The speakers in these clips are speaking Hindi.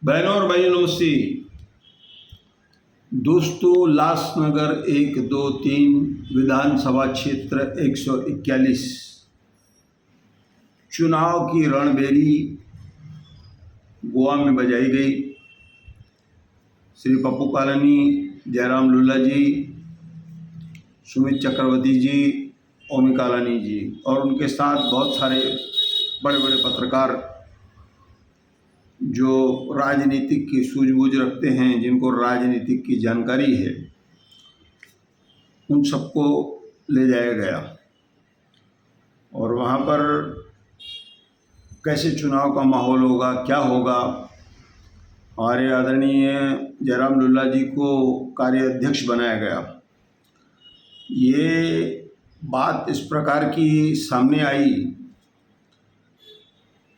बहनों और भाइयों नमस्ते। दोस्तों, उल्लासनगर 1, 2, 3 विधानसभा क्षेत्र 141 चुनाव की रणभेरी गोवा में बजाई गई। श्री पप्पू कालानी, जयराम लुल्ला जी, सुमित चक्रवर्ती जी, ओमी कालानी जी और उनके साथ बहुत सारे बड़े बड़े पत्रकार जो राजनीतिक की सूझबूझ रखते हैं, जिनको राजनीतिक की जानकारी है, उन सबको ले जाया गया और वहाँ पर कैसे चुनाव का माहौल होगा, क्या होगा। हमारे आदरणीय जयराम लुल्ला जी को कार्याध्यक्ष बनाया गया। ये बात इस प्रकार की सामने आई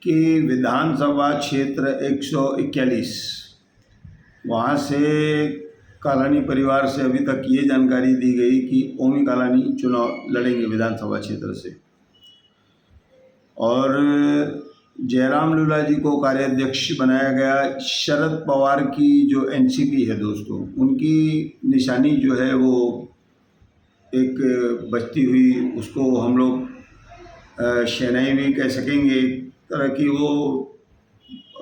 कि विधानसभा क्षेत्र 141 वहाँ से कालानी परिवार से अभी तक ये जानकारी दी गई कि ओमी कालानी चुनाव लड़ेंगे विधानसभा क्षेत्र से, और जयराम लुल्ला जी को कार्याध्यक्ष बनाया गया। शरद पवार की जो एनसीपी है दोस्तों, उनकी निशानी जो है वो एक बचती हुई, उसको हम लोग शहनाई भी कह सकेंगे, एक तरह की वो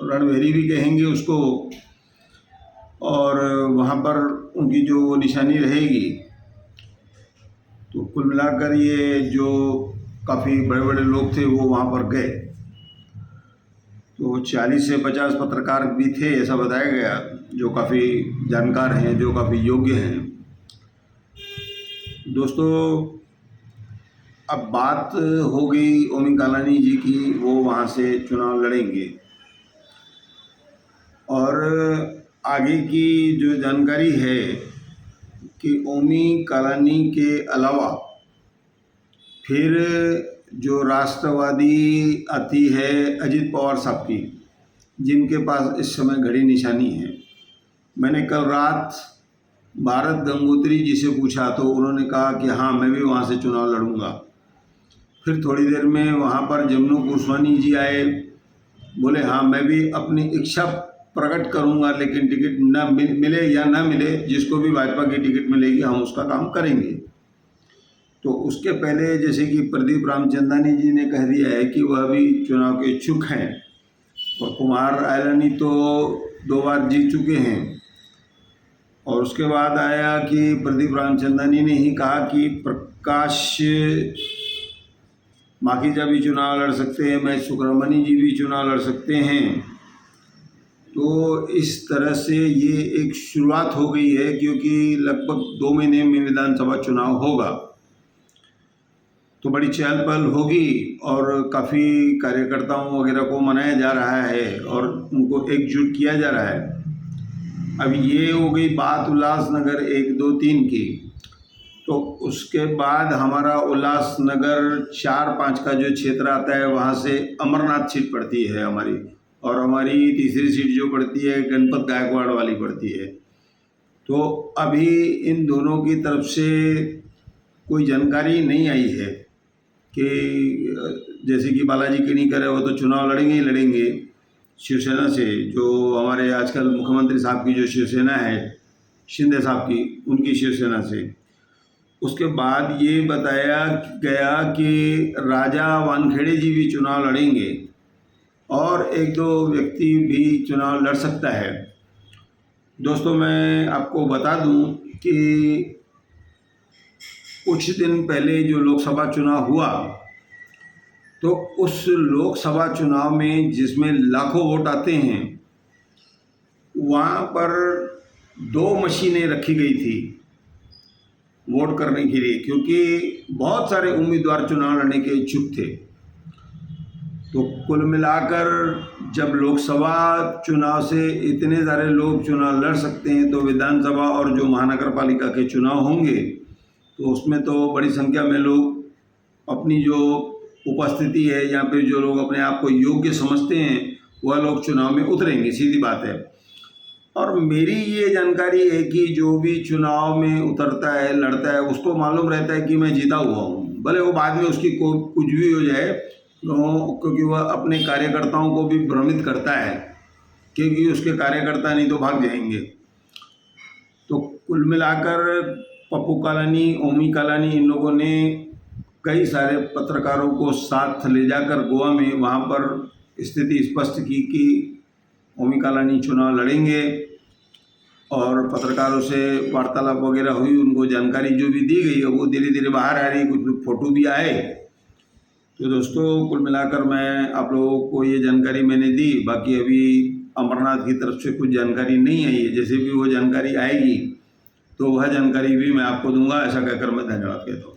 रणभेरी भी कहेंगे उसको, और वहाँ पर उनकी जो निशानी रहेगी। तो कुल मिलाकर ये जो काफ़ी बड़े बड़े लोग थे वो वहाँ पर गए। तो 40 से 50 पत्रकार भी थे ऐसा बताया गया, जो काफ़ी जानकार हैं, जो काफ़ी योग्य हैं। दोस्तों, अब बात हो गई ओमी कालानी जी की, वो वहाँ से चुनाव लड़ेंगे। और आगे की जो जानकारी है कि ओमी कालानी के अलावा फिर जो राष्ट्रवादी आती है अजित पवार साहब की, जिनके पास इस समय घड़ी निशानी है। मैंने कल रात भारत गंगोत्री जी से पूछा तो उन्होंने कहा कि हाँ, मैं भी वहाँ से चुनाव लड़ूंगा। फिर थोड़ी देर में वहाँ पर जमनू कुशवानी जी आए, बोले हाँ, मैं भी अपनी इच्छा प्रकट करूंगा, लेकिन टिकट न मिले या ना मिले, जिसको भी भाजपा की टिकट मिलेगी हम उसका काम करेंगे। तो उसके पहले जैसे कि प्रदीप रामचंदानी जी ने कह दिया है कि वह भी चुनाव के इच्छुक हैं, और कुमार आयलानी तो 2 बार जीत चुके हैं। और उसके बाद आया कि प्रदीप रामचंदानी ने ही कहा कि प्रकाश माखीजा भी चुनाव लड़ सकते हैं, महेश सुब्रमण्यम जी भी चुनाव लड़ सकते हैं। तो इस तरह से ये एक शुरुआत हो गई है, क्योंकि लगभग 2 महीने में विधानसभा चुनाव होगा। तो बड़ी चहल पहल होगी और काफ़ी कार्यकर्ताओं वगैरह को मनाया जा रहा है और उनको एकजुट किया जा रहा है। अब ये हो गई बात उल्लासनगर 1, 2, 3 की। तो उसके बाद हमारा उल्लासनगर 4, 5 का जो क्षेत्र आता है, वहाँ से अमरनाथ सीट पड़ती है हमारी, और हमारी तीसरी सीट जो पड़ती है गणपत गायकवाड़ वाली पड़ती है। तो अभी इन दोनों की तरफ से कोई जानकारी नहीं आई है कि जैसे कि बालाजी किनीकर है, वो तो चुनाव लड़ेंगे ही लड़ेंगे शिवसेना से, जो हमारे आजकल मुख्यमंत्री साहब की जो शिवसेना है, शिंदे साहब की, उनकी शिवसेना से। उसके बाद ये बताया गया कि राजा वानखेड़े जी भी चुनाव लड़ेंगे और 1-2 व्यक्ति भी चुनाव लड़ सकता है। दोस्तों, मैं आपको बता दूं कि कुछ दिन पहले जो लोकसभा चुनाव हुआ, तो उस लोकसभा चुनाव में जिसमें लाखों वोट आते हैं, वहाँ पर 2 मशीनें रखी गई थी वोट करने के लिए, क्योंकि बहुत सारे उम्मीदवार चुनाव लड़ने के इच्छुक थे। तो कुल मिलाकर जब लोकसभा चुनाव से इतने सारे लोग चुनाव लड़ सकते हैं, तो विधानसभा और जो महानगर पालिका के चुनाव होंगे, तो उसमें तो बड़ी संख्या में लोग अपनी जो उपस्थिति है या फिर जो लोग अपने आप को योग्य समझते हैं, वह लोग चुनाव में उतरेंगे, सीधी बात है। और मेरी ये जानकारी है कि जो भी चुनाव में उतरता है, लड़ता है, उसको मालूम रहता है कि मैं जीता हुआ हूँ, भले वो बाद में उसकी कुछ भी हो जाए, क्योंकि वह अपने कार्यकर्ताओं को भी भ्रमित करता है क्योंकि उसके कार्यकर्ता नहीं तो भाग जाएंगे। तो कुल मिलाकर पप्पू कालानी, ओमी कालानी, इन लोगों ने कई सारे पत्रकारों को साथ ले जाकर गोवा में वहाँ पर स्थिति स्पष्ट की कि ओमी कालानी चुनाव लड़ेंगे, और पत्रकारों से वार्तालाप वगैरह हुई, उनको जानकारी जो भी दी गई है वो धीरे धीरे बाहर आ रही, कुछ फ़ोटो भी आए। तो दोस्तों, कुल मिलाकर मैं आप लोगों को ये जानकारी मैंने दी। बाकी अभी अमरनाथ की तरफ से कुछ जानकारी नहीं आई है, जैसे भी वो जानकारी आएगी तो वह जानकारी भी मैं आपको दूंगा। ऐसा कहकर मैं धन्यवाद कहता हूँ।